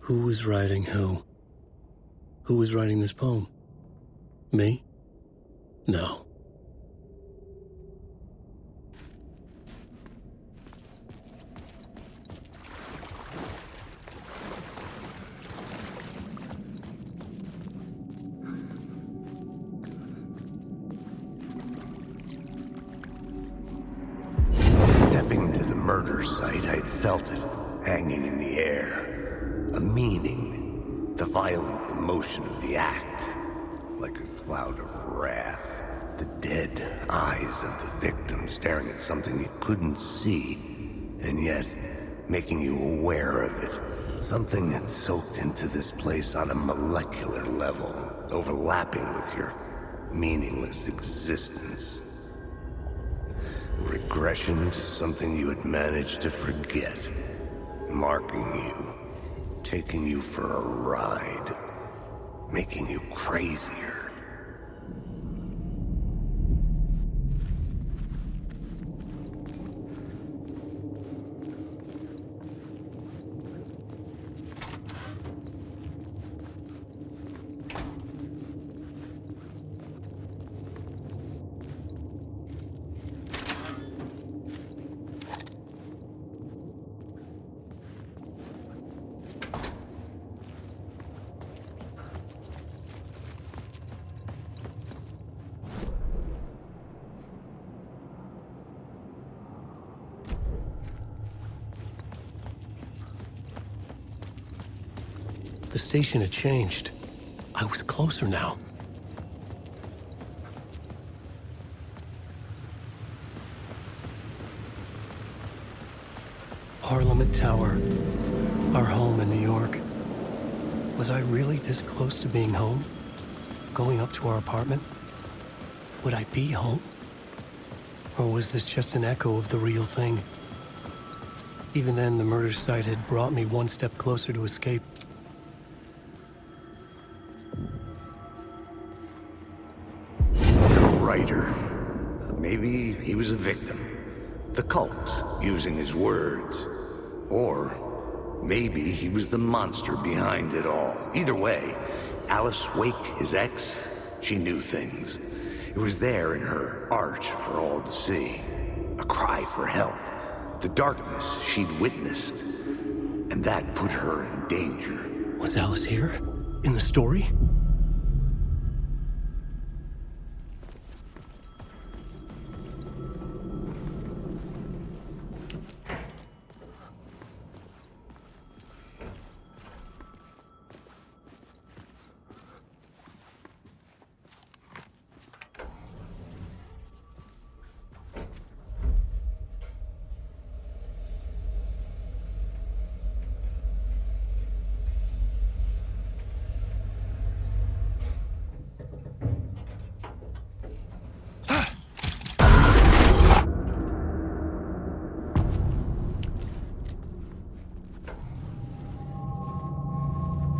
Who was writing who? Who was writing this poem? Me? No. Stepping to the murder site, I'd felt it, hanging in the air. A meaning, the violent emotion of the act, like a cloud of wrath. The dead eyes of the victim staring at something you couldn't see, and yet making you aware of it. Something that soaked into this place on a molecular level, overlapping with your meaningless existence. Regression to something you had managed to forget, marking you, taking you for a ride, making you crazier. The station had changed. I was closer now. Parliament Tower. Our home in New York. Was I really this close to being home? Going up to our apartment? Would I be home? Or was this just an echo of the real thing? Even then, the murder site had brought me one step closer to escape. Writer. Maybe he was a victim. The cult, using his words. Or maybe he was the monster behind it all. Either way, Alice Wake, his ex, she knew things. It was there in her art for all to see. A cry for help. The darkness she'd witnessed. And that put her in danger. Was Alice here? In the story?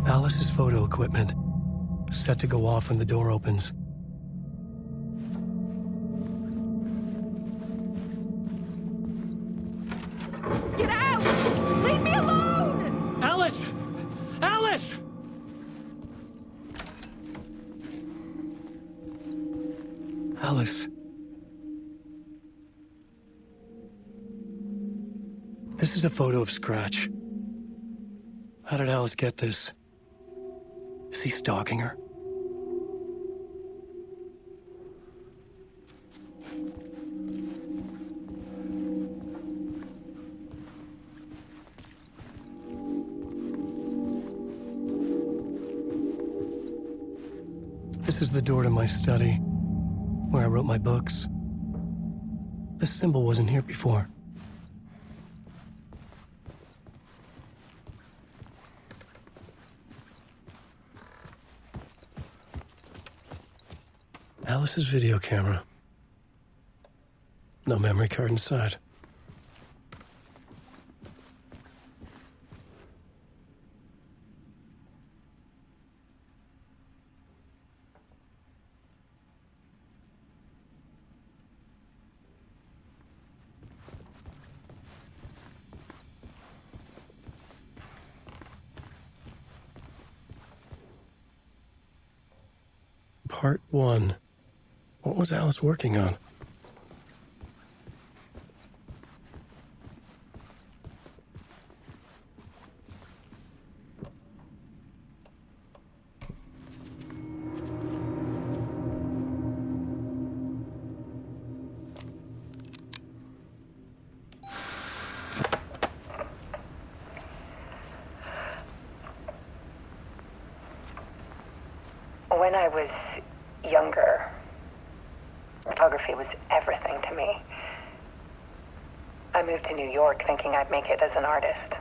Alice's photo equipment, set to go off when the door opens. Get out! Leave me alone! Alice! Alice! Alice. This is a photo of Scratch. How did Alice get this? Is he stalking her? This is the door to my study, where I wrote my books. This symbol wasn't here before. Alice's video camera. No memory card inside. Part 1. What was Alice working on? When I was younger, photography was everything to me. I moved to New York thinking I'd make it as an artist.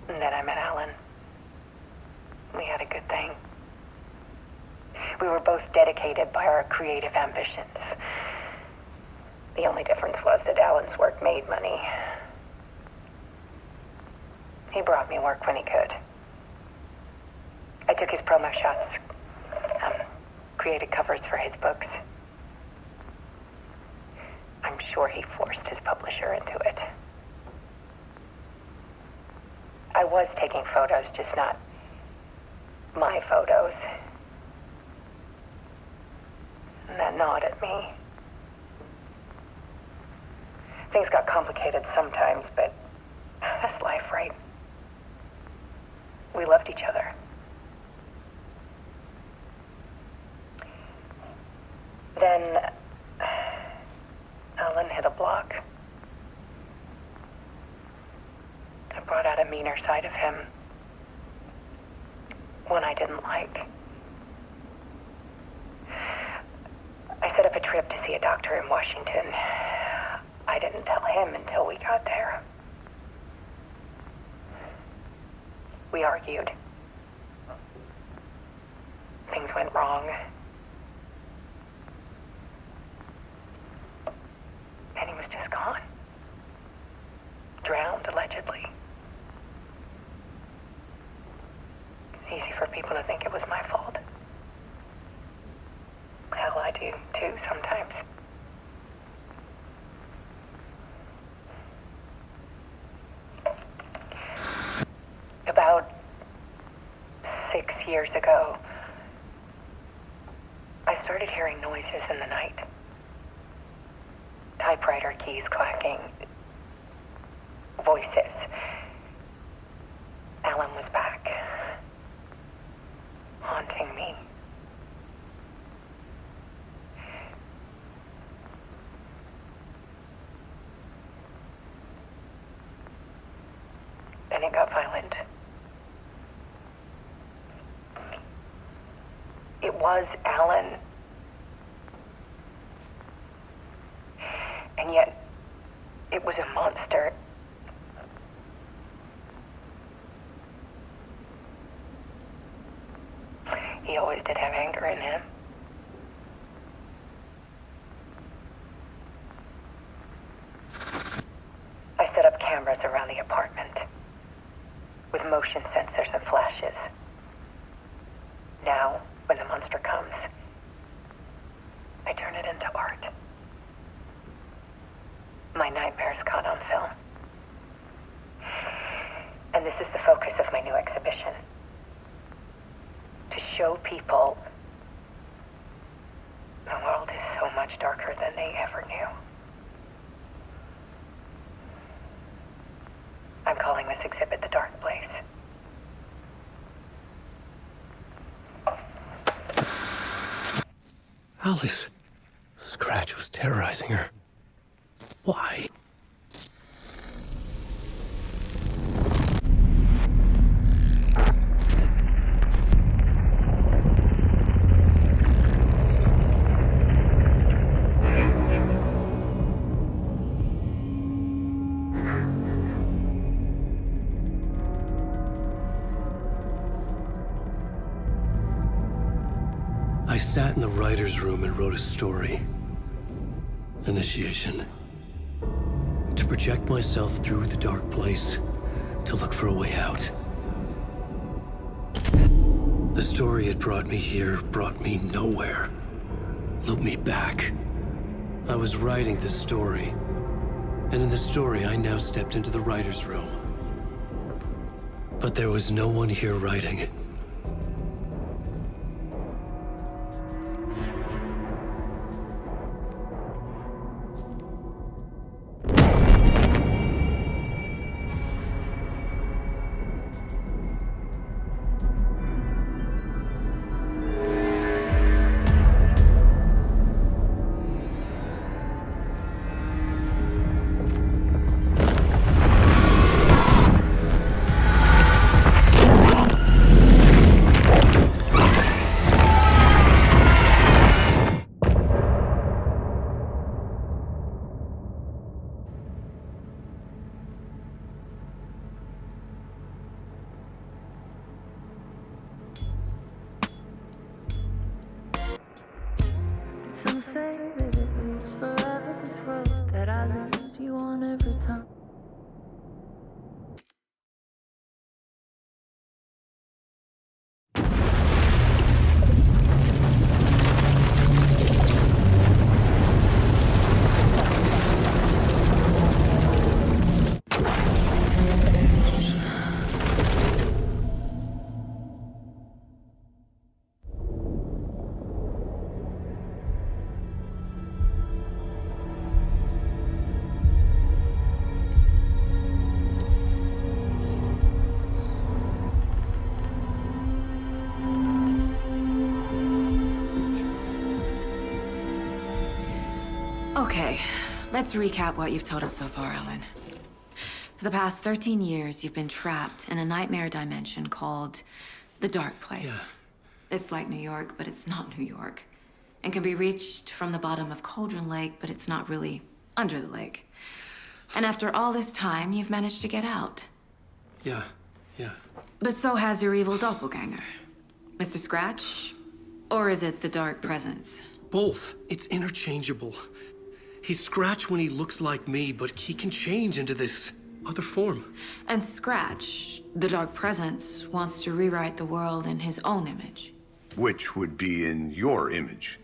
And then I met Alan. We had a good thing. We were both dedicated by our creative ambitions. The only difference was that Alan's work made money. He brought me work when he could. I took his promo shots, created covers for his books. I'm sure he forced his publisher into it. I was taking photos, just not my photos. And that gnawed at me. Things got complicated sometimes, but that's life, right? We loved each other. Then Alan hit a block. I brought out a meaner side of him. One I didn't like. I set up a trip to see a doctor in Washington. I didn't tell him until we got there. We argued. Things went wrong. And he was just gone. Drowned, allegedly. It's easy for people to think it was my fault. Hell, I do, too, sometimes. About 6 years ago, I started hearing noises in the night. Typewriter keys clacking. Voices. Alan was back. Haunting me. Then it got violent. It was Alan. And yet, it was a monster. He always did have anger in him. I set up cameras around the apartment with motion sensors and flashes. Now, when the monster comes, I turn it into art. My nightmares caught on film. And this is the focus of my new exhibition. To show people the world is so much darker than they ever knew. I'm calling this exhibit The Dark Place. Alice. Scratch was terrorizing her. Why? I sat in the writer's room and wrote a story. Initiation. To project myself through the dark place, to look for a way out. The story had brought me here, brought me nowhere. Looped me back. I was writing the story. And in the story, I now stepped into the writer's room. But there was no one here writing. Okay, let's recap what you've told us so far, Alan. For the past 13 years, you've been trapped in a nightmare dimension called the Dark Place. It's like New York, but it's not New York. And can be reached from the bottom of Cauldron Lake, but it's not really under the lake. And after all this time, you've managed to get out. Yeah. But so has your evil doppelganger. Mr. Scratch? Or is it the Dark Presence? Both. It's interchangeable. He's Scratch when he looks like me, but he can change into this other form. And Scratch, the Dark Presence, wants to rewrite the world in his own image. Which would be in your image,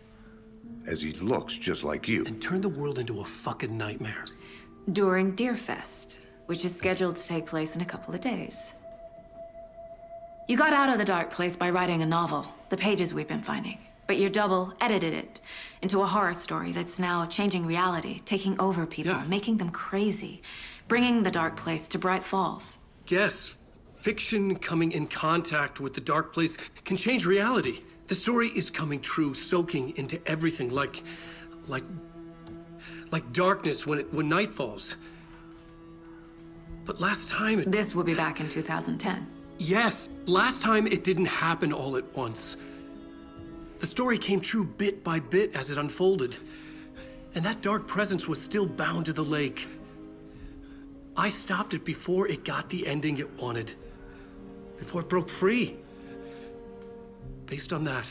as he looks just like you. And turn the world into a fucking nightmare. During Deerfest, which is scheduled to take place in a couple of days. You got out of the Dark Place by writing a novel, the pages we've been finding. But your double edited it into a horror story that's now changing reality, taking over people, making them crazy, bringing the Dark Place to Bright Falls. Yes, fiction coming in contact with the Dark Place can change reality. The story is coming true, soaking into everything like darkness when night falls. But last time This will be back in 2010. Yes, last time it didn't happen all at once. The story came true bit by bit as it unfolded. And that dark presence was still bound to the lake. I stopped it before it got the ending it wanted. Before it broke free. Based on that,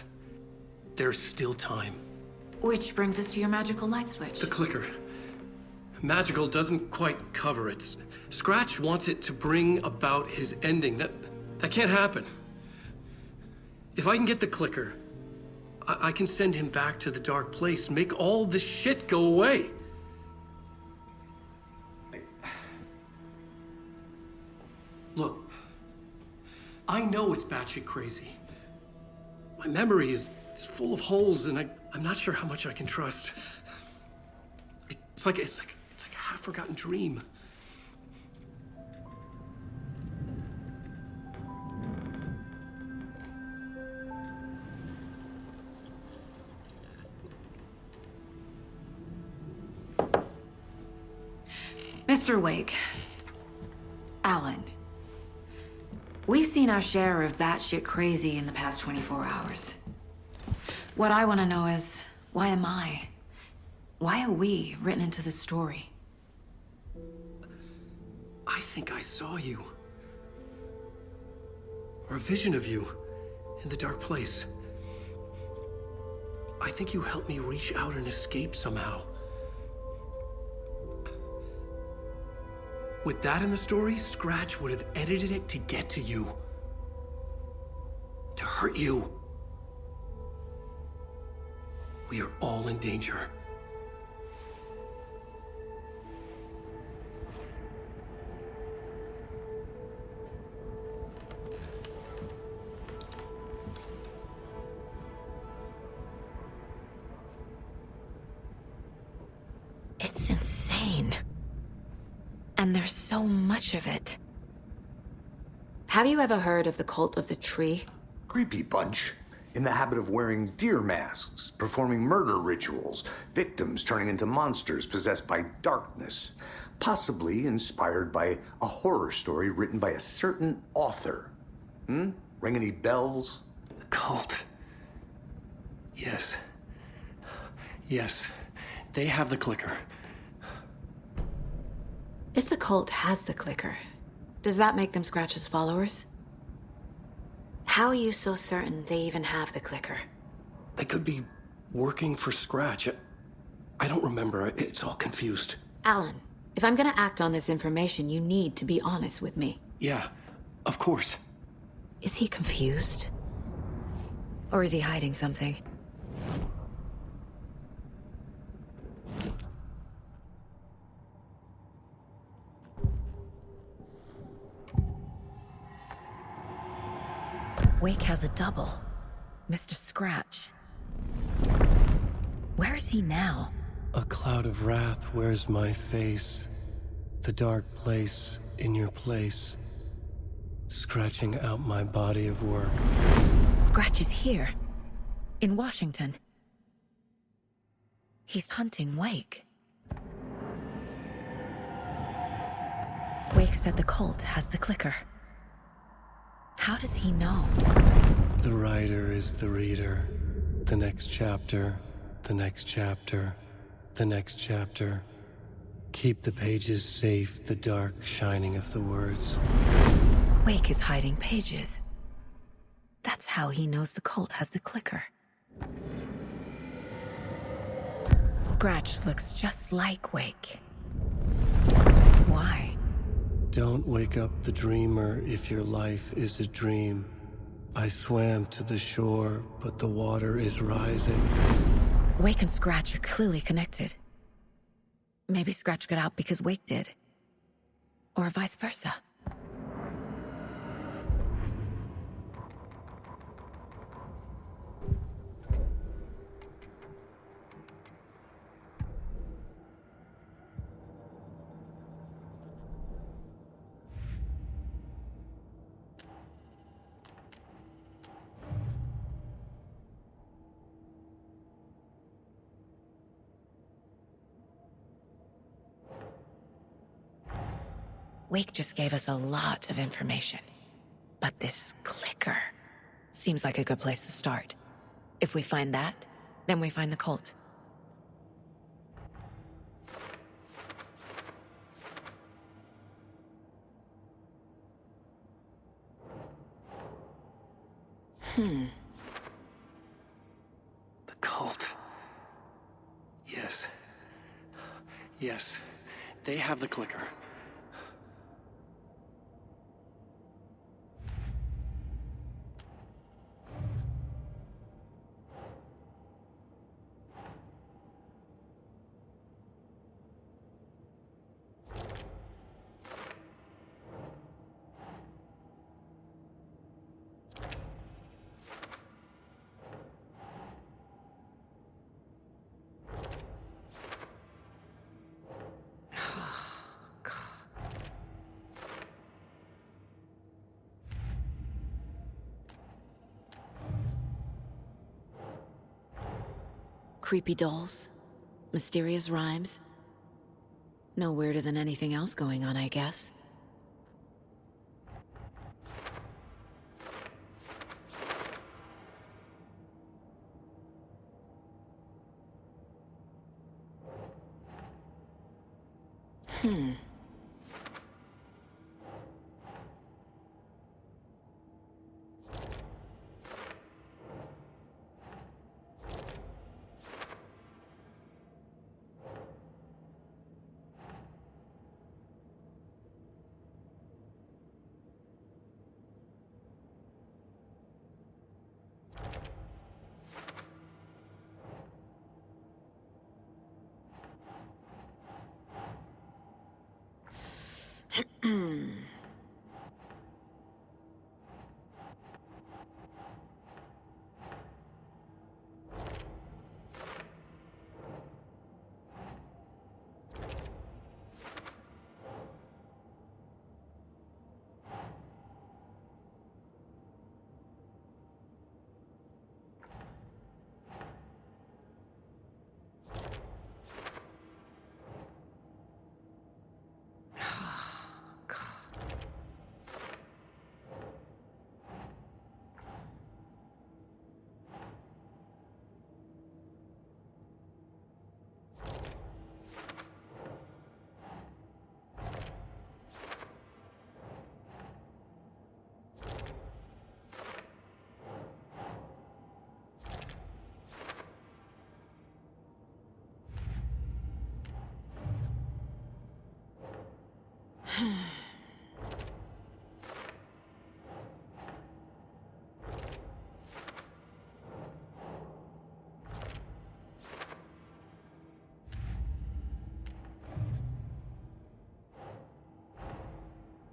there's still time. Which brings us to your magical light switch. The clicker. Magical doesn't quite cover it. Scratch wants it to bring about his ending. That can't happen. If I can get the clicker, I can send him back to the Dark Place, make all this shit go away. Look, I know it's batshit crazy. My memory is full of holes, and I'm not sure how much I can trust. It's like a half-forgotten dream. Mr. Wake. Alan. We've seen our share of batshit crazy in the past 24 hours. What I want to know is, why am I? Why are we written into the story? I think I saw you. Or a vision of you in the Dark Place. I think you helped me reach out and escape somehow. With that in the story, Scratch would have edited it to get to you. To hurt you. We are all in danger. It's insane. And there's so much of it. Have you ever heard of the Cult of the Tree? Creepy bunch. In the habit of wearing deer masks, performing murder rituals, victims turning into monsters possessed by darkness, possibly inspired by a horror story written by a certain author. Ring any bells? The cult. Yes. Yes. They have the clicker. If the cult has the clicker, does that make them Scratch's followers? How are you so certain they even have the clicker? They could be working for Scratch. I don't remember. It's all confused. Alan, if I'm gonna act on this information, you need to be honest with me. Yeah, of course. Is he confused? Or is he hiding something? Wake has a double. Mr. Scratch. Where is he now? A cloud of wrath wears my face. The dark place in your place. Scratching out my body of work. Scratch is here. In Washington. He's hunting Wake. Wake said the cult has the clicker. How does he know? The writer is the reader. The next chapter, the next chapter, the next chapter. Keep the pages safe, the dark shining of the words. Wake is hiding pages. That's how he knows the cult has the clicker. Scratch looks just like Wake. Why? Don't wake up the dreamer if your life is a dream. I swam to the shore, but the water is rising. Wake and Scratch are clearly connected. Maybe Scratch got out because Wake did. Or vice versa. Wake just gave us a lot of information. But this clicker seems like a good place to start. If we find that, then we find the cult. The cult. Yes. Yes. They have the clicker. Creepy dolls, mysterious rhymes. No weirder than anything else going on, I guess.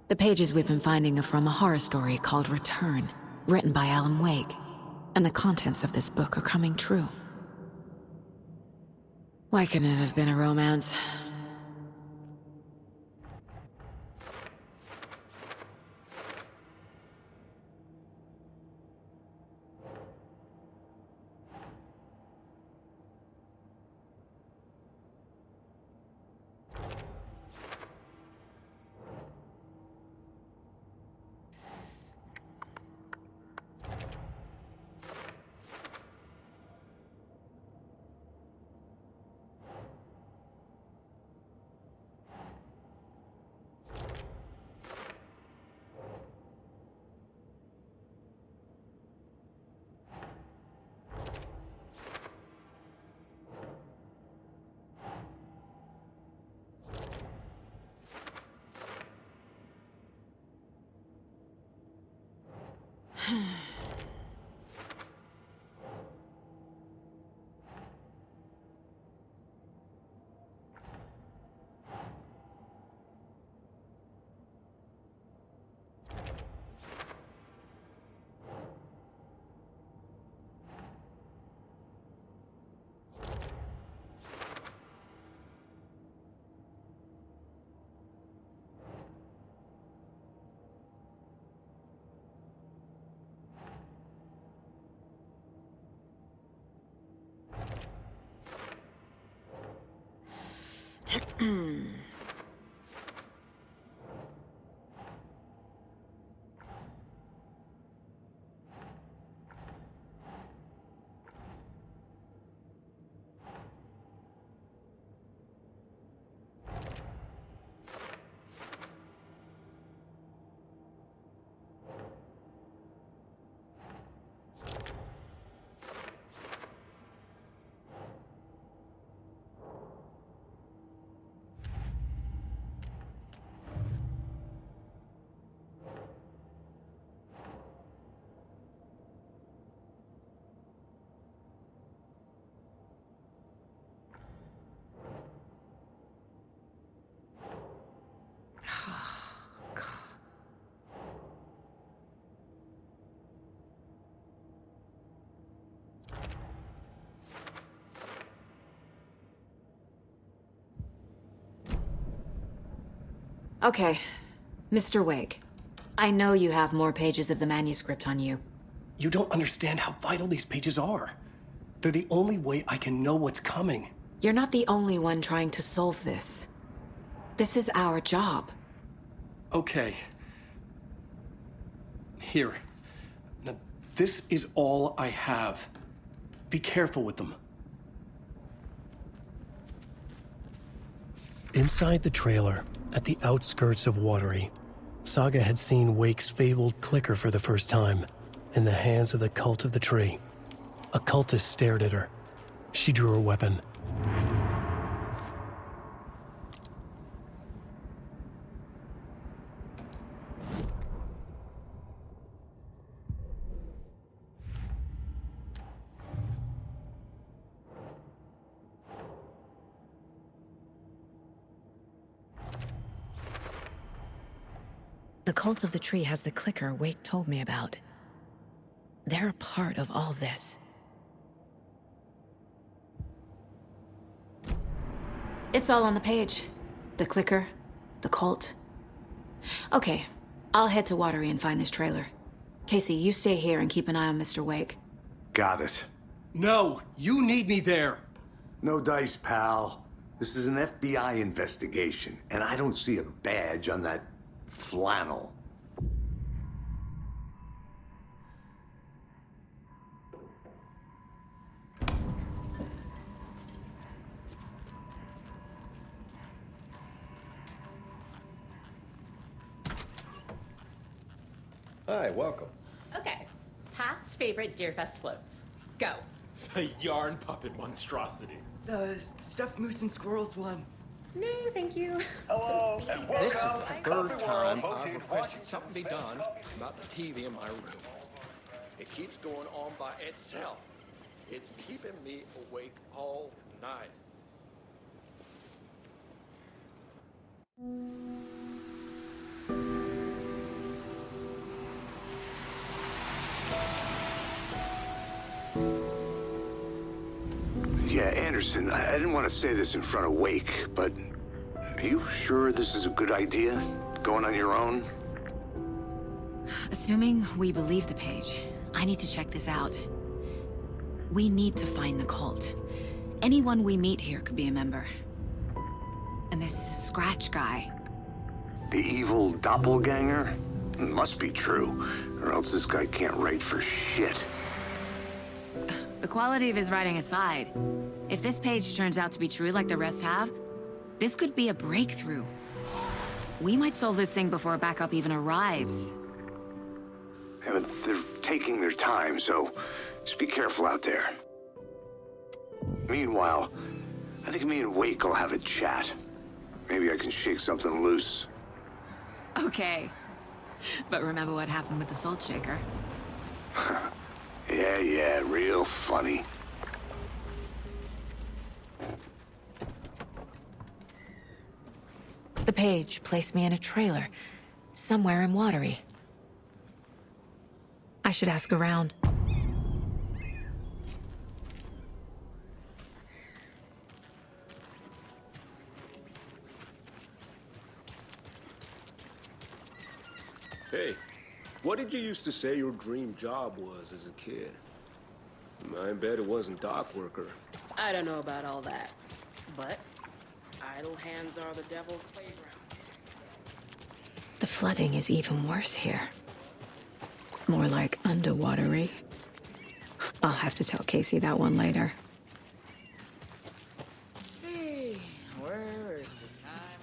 The pages we've been finding are from a horror story called Return, written by Alan Wake. And the contents of this book are coming true. Why couldn't it have been a romance? Okay, Mr. Wake. I know you have more pages of the manuscript on you. You don't understand how vital these pages are. They're the only way I can know what's coming. You're not the only one trying to solve this. This is our job. Okay. Here. Now, this is all I have. Be careful with them. Inside the trailer, at the outskirts of Watery, Saga had seen Wake's fabled clicker for the first time, in the hands of the Cult of the Tree. A cultist stared at her. She drew her weapon. The Cult of the Tree has the clicker Wake told me about. They're a part of all this. It's all on the page. The clicker, the cult. Okay, I'll head to Watery and find this trailer. Casey, you stay here and keep an eye on Mr. Wake. Got it. No, you need me there. No dice, pal. This is an FBI investigation, and I don't see a badge on that flannel. Hi, welcome. Okay. Past favorite Deerfest floats. Go. The yarn puppet monstrosity. Stuffed moose and squirrels one. No, thank you. Hello, and welcome. This is the third Coffee time World, I've Motif, requested something be done about the TV in my room. It keeps going on by itself. It's keeping me awake all night. Yeah, Anderson, I didn't want to say this in front of Wake, but are you sure this is a good idea? Going on your own? Assuming we believe the page, I need to check this out. We need to find the cult. Anyone we meet here could be a member. And this Scratch guy. The evil doppelganger? Must be true, or else this guy can't write for shit. The quality of his writing aside, if this page turns out to be true like the rest have, this could be a breakthrough. We might solve this thing before backup even arrives. Yeah, but they're taking their time, so just be careful out there. Meanwhile, I think me and Wake will have a chat. Maybe I can shake something loose. Okay. But remember what happened with the Salt Shaker? Yeah, real funny. The page placed me in a trailer, somewhere in Watery. I should ask around. Hey, what did you used to say your dream job was as a kid? I bet it wasn't dock worker. I don't know about all that, but idle hands are the devil's playground. The flooding is even worse here. More like underwatery. I'll have to tell Casey that one later. Hey, where is the time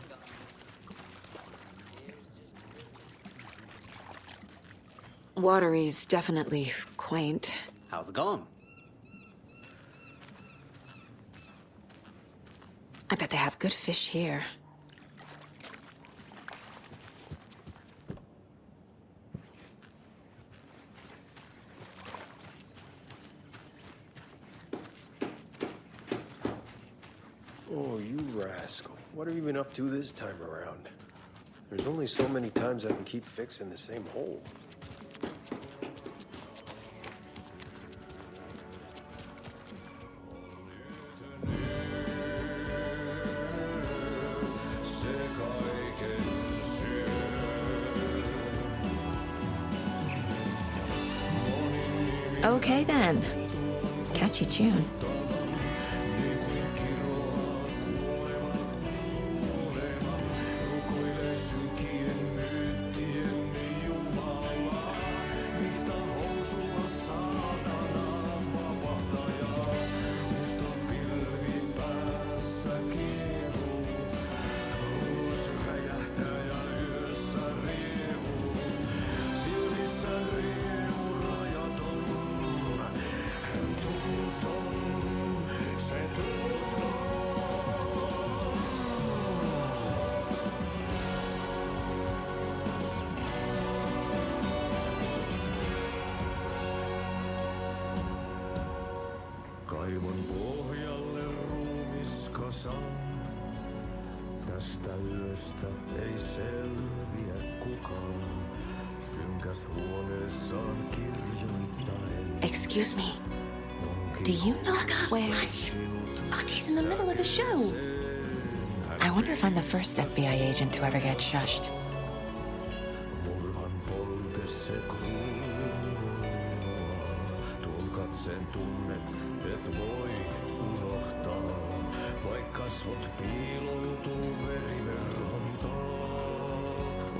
gone? Watery's definitely quaint. How's it going? I bet they have good fish here. Oh, you rascal. What have you been up to this time around? There's only so many times I can keep fixing the same hole. Okay then. Catchy tune. Kaivon pohjalle ruumiskasan. Tästä yöstä ei selviä kukaan. Synkäs huoneessaan kirjoittaen. Excuse me. Do you know where... He's in the middle of a show. I wonder if I'm the first FBI agent to ever get shushed. Murhan polte se kruunua. Tuon katseen tunnet, et voi unohtaa. Vaik kasvot piiloutuu veriverhon taa.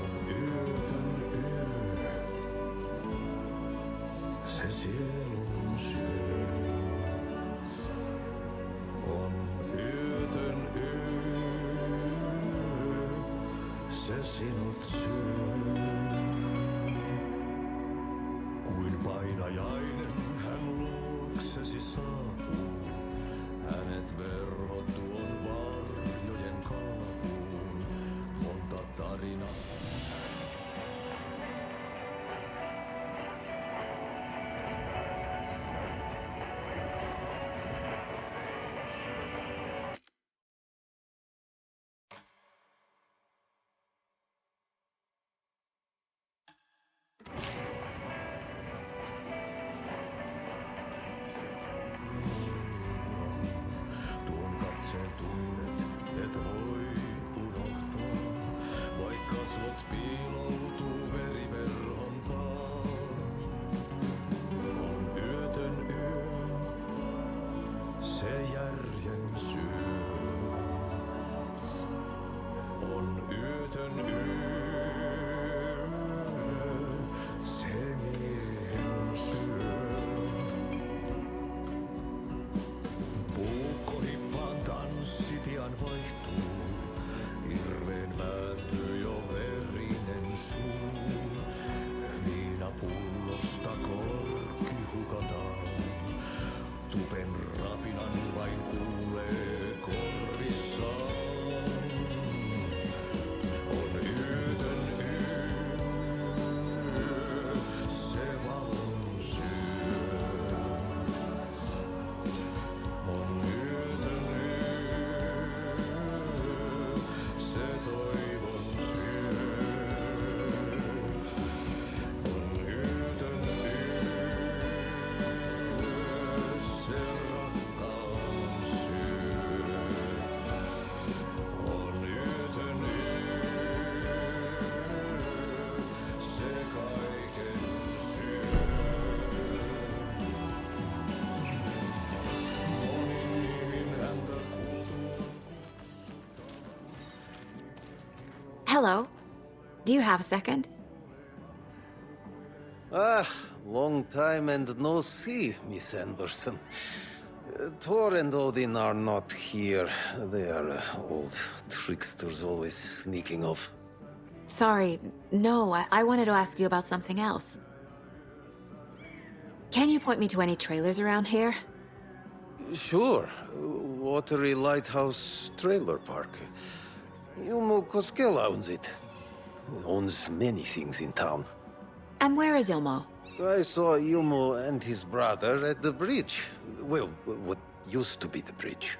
On yötön yö. Se sielun syö. On yötön yö. Se sinut syö. Kuin painajainen hän luoksesi saapuu. Hänet verhot tuon varjojen kaapuun. Monta tarinaa. Tuon katseen tunnet, et voi unohtaa. Vaik kasvot piiloutuu veriverhon taa. On yötön yö, se järjen syö. On yötön yö, se miehen syö. Puukkohippaan tanssi pian vaihtuu. Hirveen vääntyy jo verinen suu. Viinapullosta korkki hukataan. Tupen rapinan vain kuulee korvissaan. On yötön yö, se valon syö. Hello. Do you have a second? Ah, long time and no see, Miss Anderson. Thor and Odin are not here. They are old tricksters always sneaking off. Sorry. No, I wanted to ask you about something else. Can you point me to any trailers around here? Sure. Watery Lighthouse Trailer Park. Ilmo Koskela owns it. He owns many things in town. And where is Ilmo? I saw Ilmo and his brother at the bridge. Well, what used to be the bridge.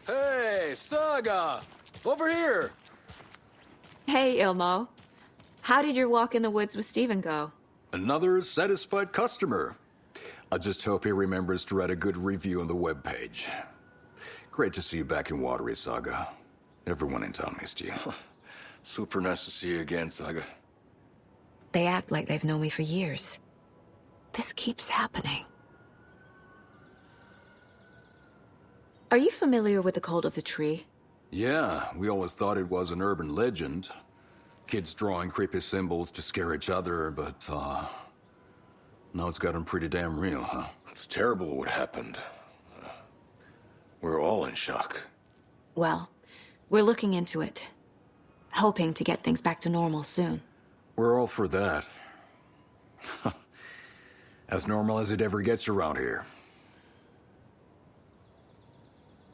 Hey, Saga! Over here! Hey, Ilmo. How did your walk in the woods with Steven go? Another satisfied customer. I just hope he remembers to write a good review on the webpage. Great to see you back in Watery, Saga. Everyone in town missed you. Super nice to see you again, Saga. They act like they've known me for years. This keeps happening. Are you familiar with the cult of the tree? Yeah, we always thought it was an urban legend. Kids drawing creepy symbols to scare each other, but, now it's gotten pretty damn real, huh? It's terrible what happened. We're all in shock. Well, we're looking into it. Hoping to get things back to normal soon. We're all for that. As normal as it ever gets around here.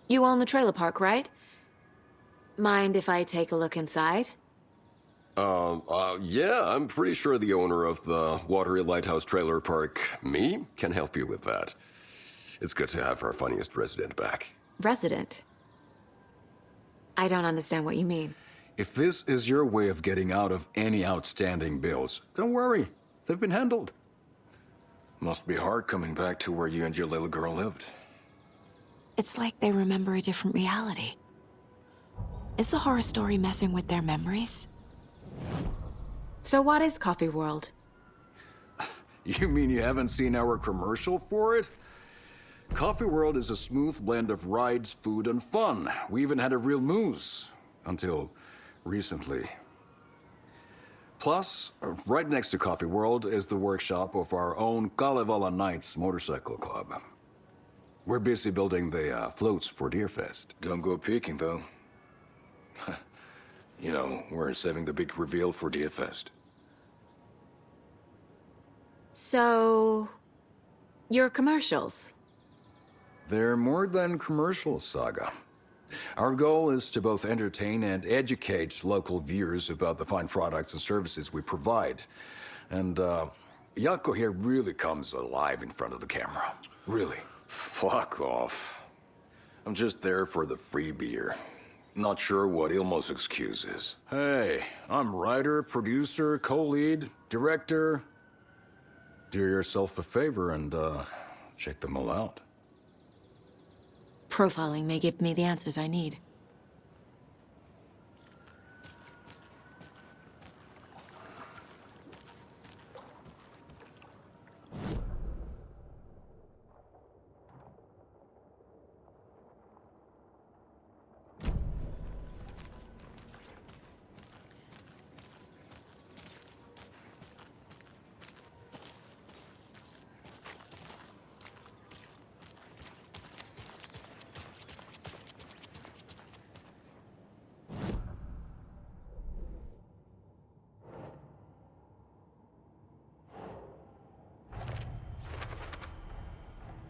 You own the trailer park, right? Mind if I take a look inside? Yeah, I'm pretty sure the owner of the Watery Lighthouse Trailer Park, me, can help you with that. It's good to have our funniest resident back. Resident? I don't understand what you mean. If this is your way of getting out of any outstanding bills, don't worry. They've been handled. Must be hard coming back to where you and your little girl lived. It's like they remember a different reality. Is the horror story messing with their memories? So what is Coffee World? You mean you haven't seen our commercial for it? Coffee World is a smooth blend of rides, food, and fun. We even had a real moose. Until recently. Plus, right next to Coffee World is the workshop of our own Kalevala Knights Motorcycle Club. We're busy building the floats for Deerfest. Don't go peeking, though. You know, we're saving the big reveal for Deerfest. So... your commercials? They're more than commercials, Saga. Our goal is to both entertain and educate local viewers about the fine products and services we provide. And, Jaakko here really comes alive in front of the camera. Really. Fuck off. I'm just there for the free beer. Not sure what Ilmo's excuse is. Hey, I'm writer, producer, co-lead, director. Do yourself a favor and, check them all out. Profiling may give me the answers I need.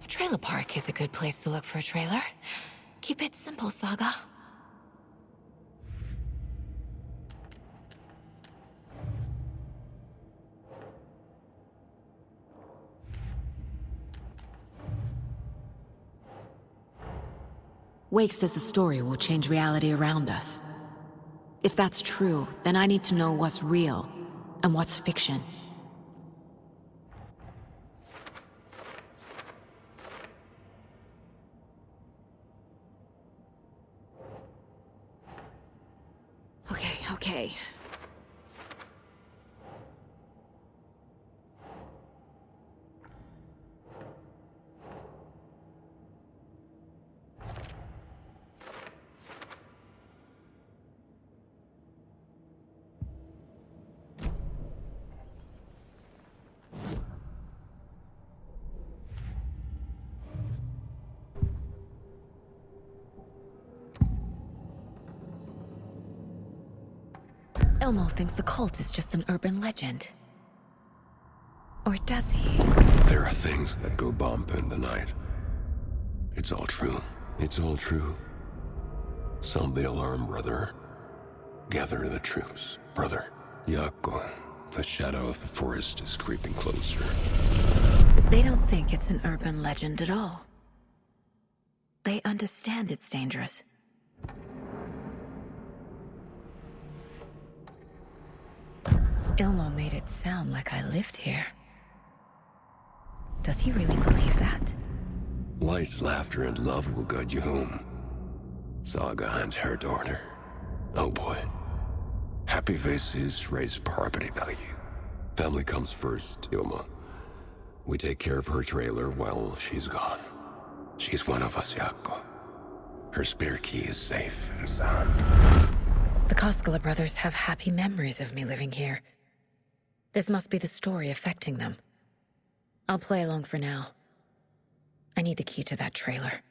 Trailer park is a good place to look for a trailer. Keep it simple, Saga. Wake says the story will change reality around us. If that's true, then I need to know what's real and what's fiction. Okay. Elmo thinks the cult is just an urban legend. Or does he? There are things that go bump in the night. It's all true. It's all true. Sound the alarm, brother. Gather the troops, brother. Yako, the shadow of the forest is creeping closer. They don't think it's an urban legend at all. They understand it's dangerous. Ilmo made it sound like I lived here. Does he really believe that? Light, laughter, and love will guide you home. Saga and her daughter. Oh boy. Happy faces raise property value. Family comes first, Ilma. We take care of her trailer while she's gone. She's one of us, Yako. Her spare key is safe and sound. The Koskela brothers have happy memories of me living here. This must be the story affecting them. I'll play along for now. I need the key to that trailer.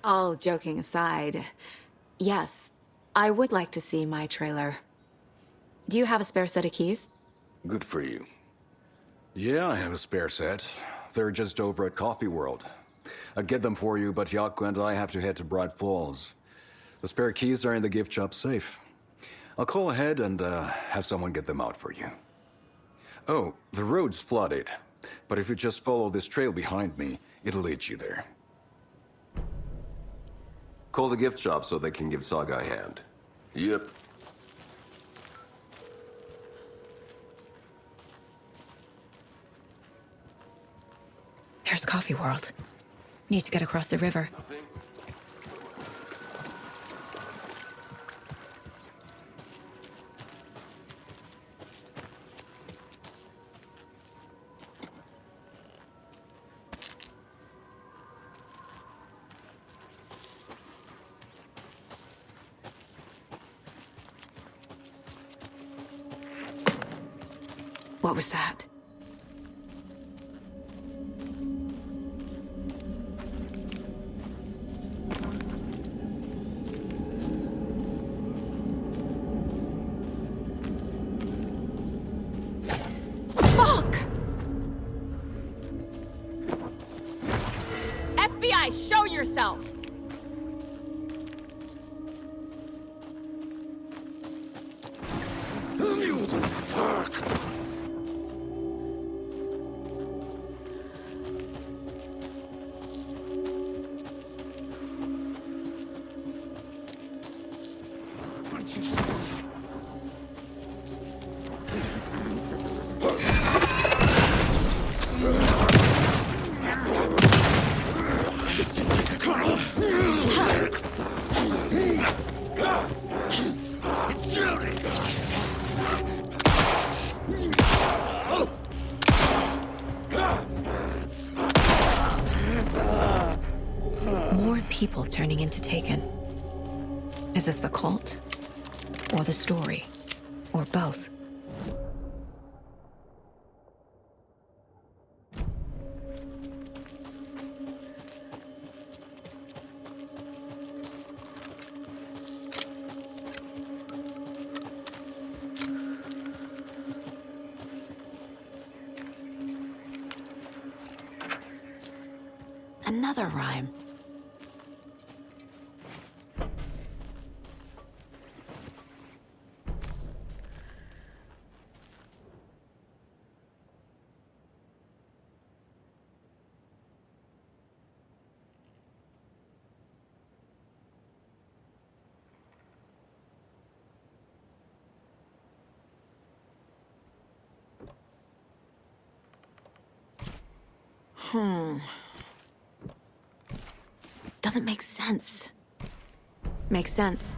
All joking aside, yes, I would like to see my trailer. Do you have a spare set of keys? Good for you. Yeah, I have a spare set. They're just over at Coffee World. I'd get them for you, but Yako and I have to head to Bright Falls. The spare keys are in the gift shop safe. I'll call ahead and have someone get them out for you. Oh, the road's flooded, but if you just follow this trail behind me, it'll lead you there. Call the gift shop so they can give Saga a hand. Yep. There's Coffee World. Need to get across the river. Nothing. What was that? Fuck! FBI, show yourself! More people turning into Taken. Is this the cult? Or the story? Or both? another rhyme. Doesn't make sense. Makes sense.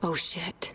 Oh shit.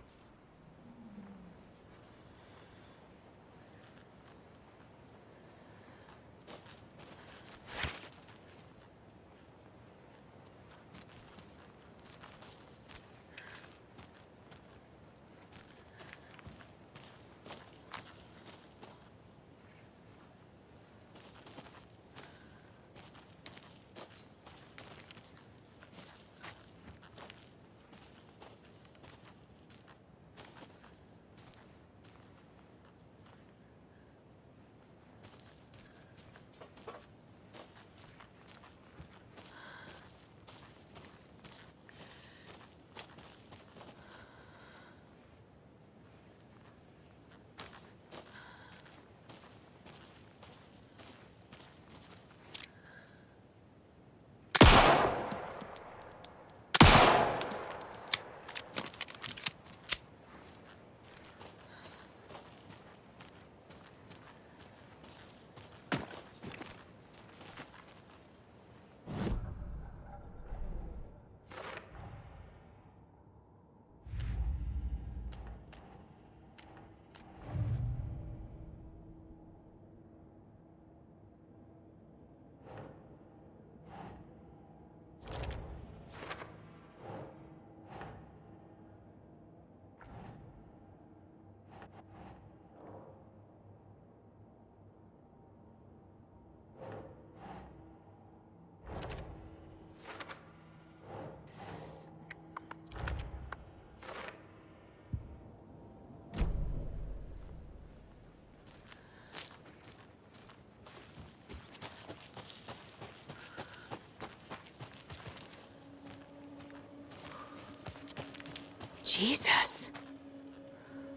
Jesus.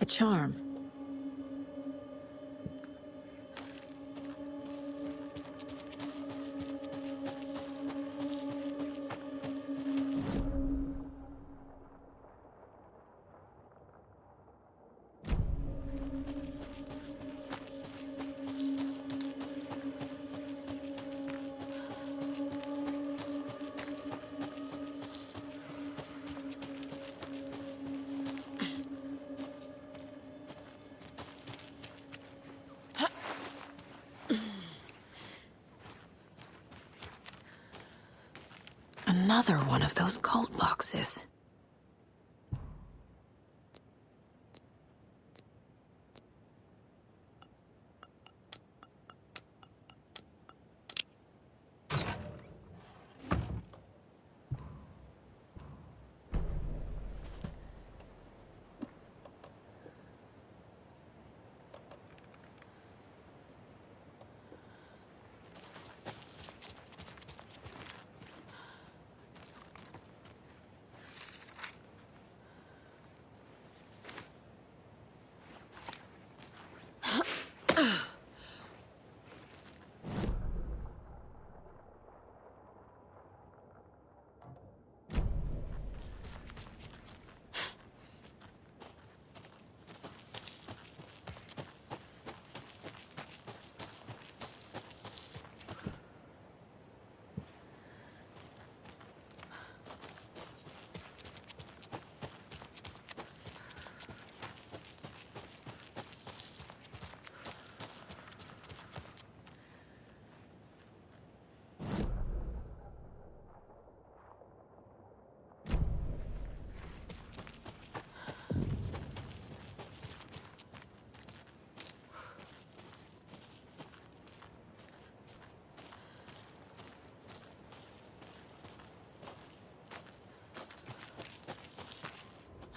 A charm. Another one of those cult boxes.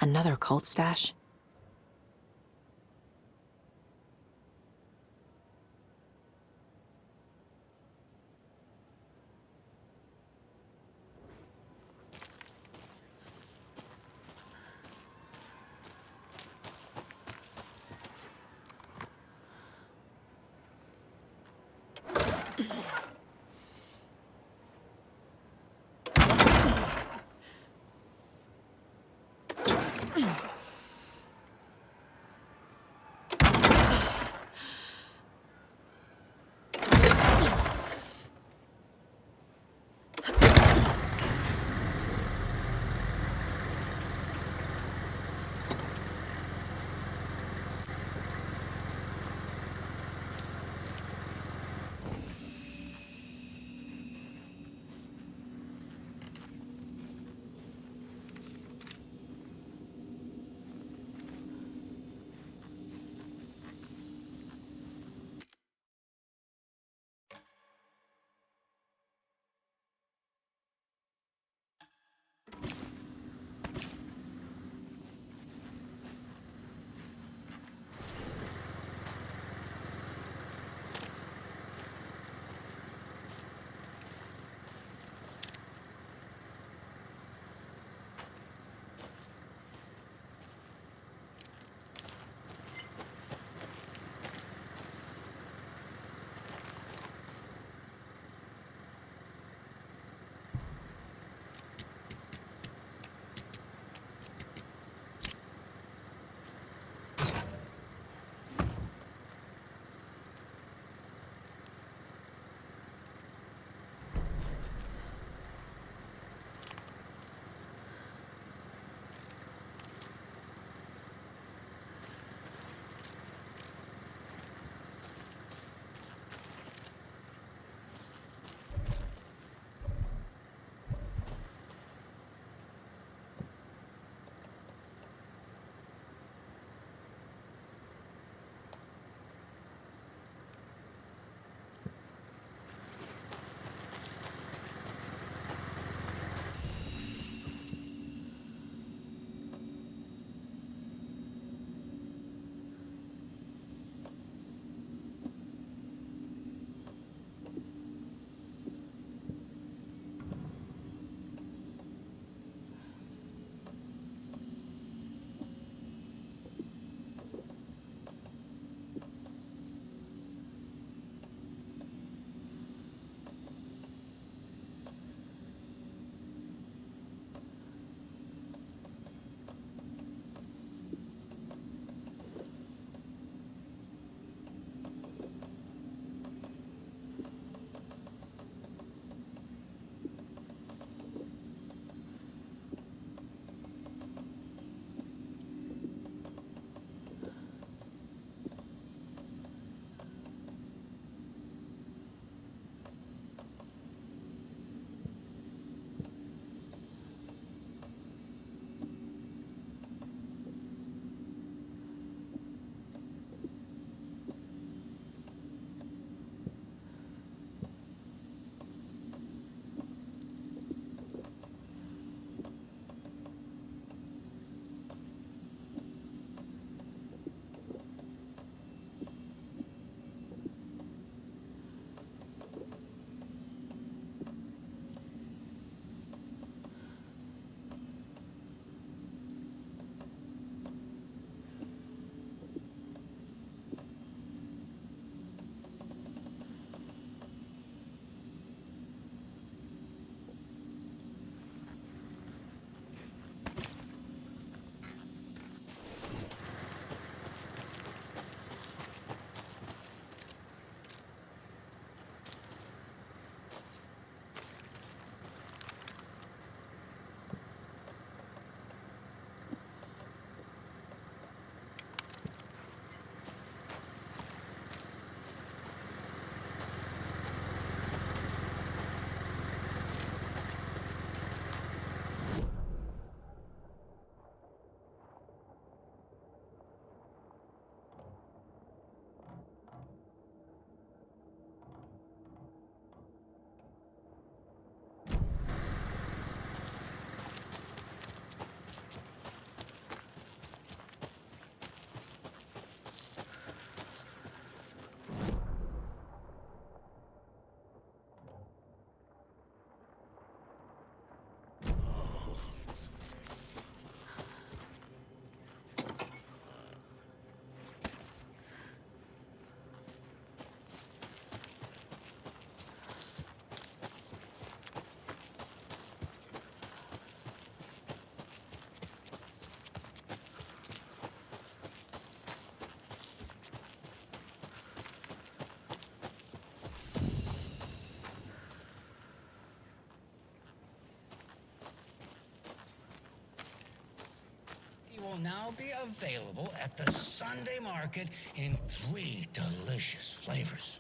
Another cult stash? be available at the Sunday market in 3 delicious flavors.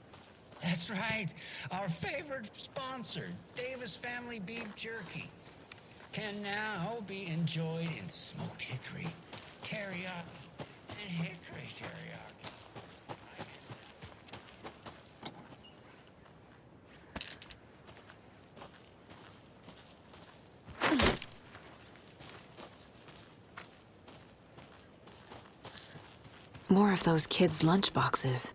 That's right, our favorite sponsor, Davis Family Beef Jerky, can now be enjoyed in smoked hickory, teriyaki, and hickory teriyaki. More of those kids' lunchboxes.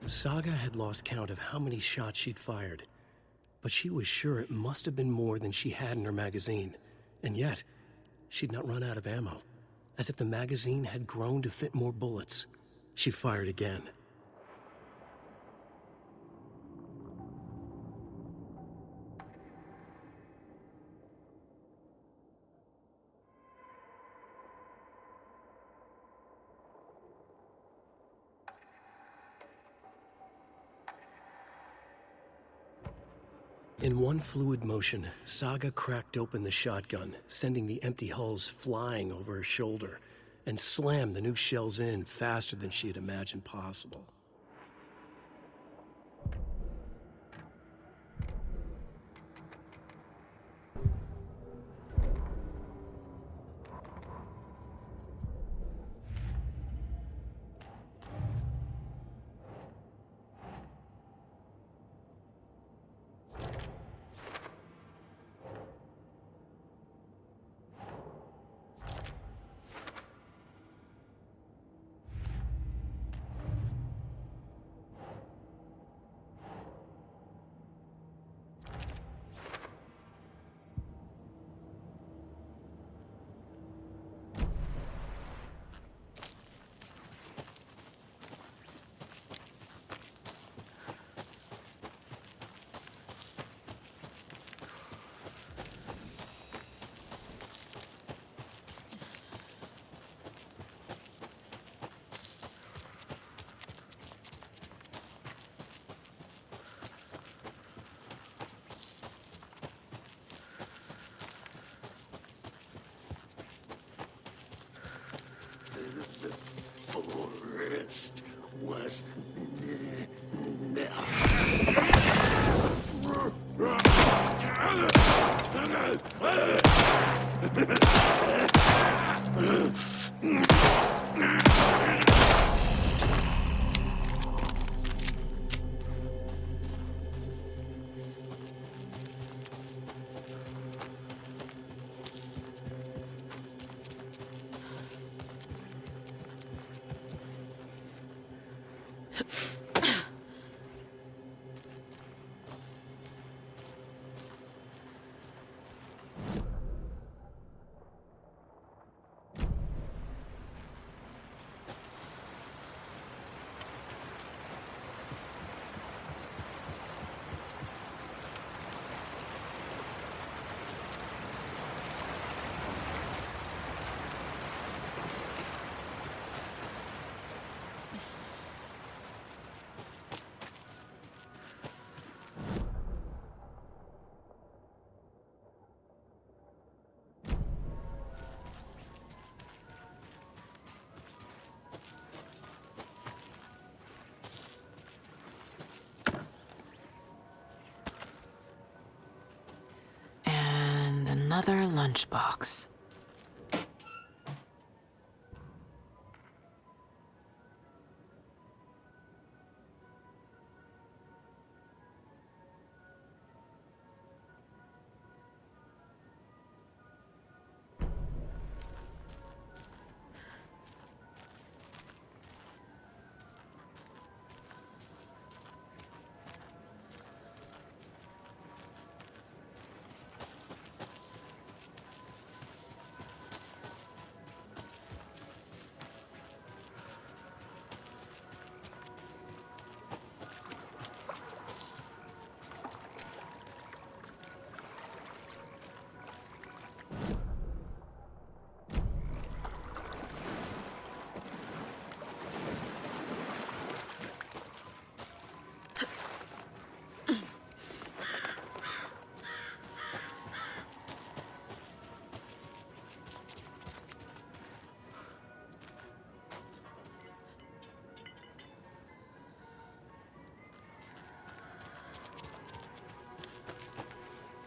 Saga had lost count of how many shots she'd fired, but she was sure it must have been more than she had in her magazine. And yet, she'd not run out of ammo. As if the magazine had grown to fit more bullets. She fired again. In one fluid motion, Saga cracked open the shotgun, sending the empty hulls flying over her shoulder, and slammed the new shells in faster than she had imagined possible. Forest was Another lunchbox.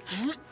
Huh?